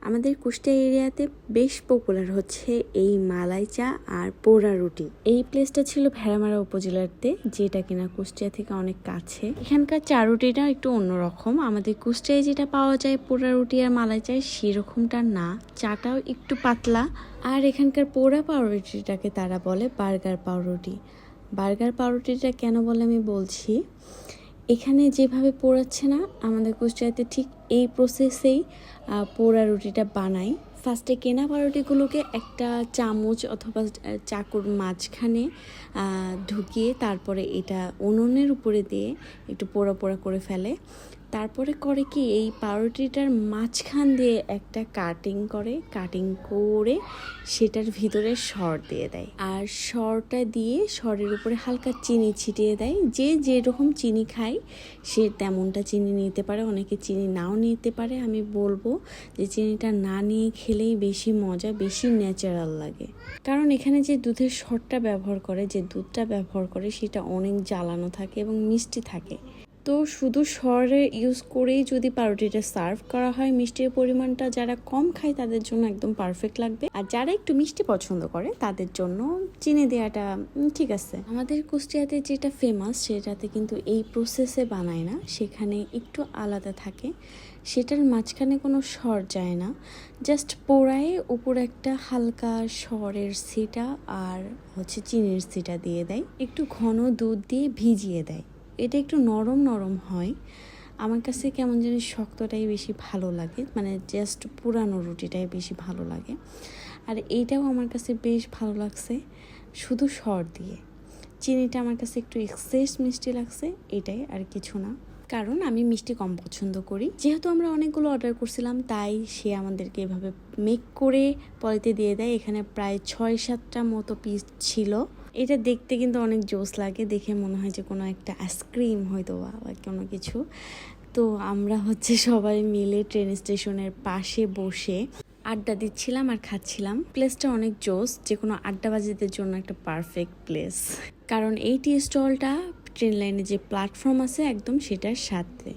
আমাদের কুষ্টিয়া এরিয়াতে বেশ পপুলার হচ্ছে এই মালাই চা আর পোড়া রুটি। এই প্লেসটা ছিল ভেড়ামারা উপজেলাতে, যেটা কিনা কুষ্টিয়া থেকে অনেক কাছে। এখানকার চা রুটিটা একটু অন্যরকম। আমাদের কুষ্টিয়ায় যেটা পাওয়া যায় পোড়া রুটি আর মালাই চা, সেরকমটা না, চাটাও একটু পাতলা। আর এখানকার পোড়া পাউরুটিটাকে তারা বলে বার্গার পাউরুটি। বার্গার পাউরুটিটা কেন বলে আমি বলছি। এখানে যেভাবে পোড়াচ্ছে না, আমাদের কুষ্টিয়াতে ঠিক এই প্রসেসেই পোড়া রুটিটা বানাই। ফার্স্টে কেনা পাউরুটিগুলোকে একটা চামচ অথবা চাকুর মাঝখানে ঢুকিয়ে তারপরে এটা উনুনের উপরে দিয়ে একটু পোড়া পোড়া করে ফেলে। তারপরে করে কি, এই পাউরুটিটার মাঝখান দিয়ে একটা কাটিং করে সেটার ভিতরে সর দিয়ে দেয়। আর সরটা দিয়ে সরের উপরে হালকা চিনি ছিটিয়ে দেয়। যে যেরকম চিনি খায় সে তেমনটা চিনি নিতে পারে, অনেকে চিনি নাও নিতে পারে। আমি বলবো যে চিনিটা না নিয়ে খেলেই বেশি মজা, বেশি ন্যাচারাল লাগে। কারণ এখানে যে দুধের সরটা ব্যবহার করে, যে দুধটা ব্যবহার করে, সেটা অনেক জ্বালানো থাকে এবং মিষ্টি থাকে। তো শুধু সরে ইউজ করেই যদি পাউরুটিটা সার্ভ করা হয়, মিষ্টির পরিমাণটা যারা কম খায় তাদের জন্য একদম পারফেক্ট লাগবে। আর যারা একটু মিষ্টি পছন্দ করে তাদের জন্য চিনি দেওয়াটা ঠিক আছে। আমাদের কুষ্টিয়াতে যেটা ফেমাস, সেটাতে কিন্তু এই প্রসেসে বানায় না, সেখানে একটু আলাদা থাকে। সেটার মাঝখানে কোনো সর যায় না, জাস্ট পোড়ায় উপরে একটা হালকা সরের ছিটা আর হচ্ছে চিনির ছিটা দিয়ে দেয়, একটু ঘন দুধ দিয়ে ভিজিয়ে দেয়। এটা একটু নরম নরম হয়। আমার কাছে কেমন জানি শক্তটাই বেশি ভালো লাগে, মানে জাস্ট পুরানো রুটিটাই বেশি ভালো লাগে। আর এইটাও আমার কাছে বেশ ভালো লাগছে, শুধু সর দিয়ে। চিনিটা আমার কাছে একটু এক্সেস মিষ্টি লাগছে, এটাই, আর কিছু না। কারণ আমি মিষ্টি কম পছন্দ করি। যেহেতু আমরা অনেকগুলো অর্ডার করছিলাম, তাই সে আমাদেরকে এভাবে মেক করে পলিতে দিয়ে দেয়। এখানে প্রায় 6-7টা মতো পিস ছিল। এটা দেখতে কিন্তু অনেক জোস লাগে, দেখে মনে হয় যে কোনো একটা আইসক্রিম হয়তো বা কোনো কিছু। তো আমরা হচ্ছে সবাই মিলে ট্রেন স্টেশনের পাশে বসে আড্ডা দিচ্ছিলাম আর খাচ্ছিলাম। প্লেসটা অনেক জোস, যে কোনো আড্ডাবাজিদের জন্য একটা পারফেক্ট প্লেস। কারণ এই টি স্টলটা ট্রেন লাইনে যে প্ল্যাটফর্ম আছে একদম সেটার সাথে।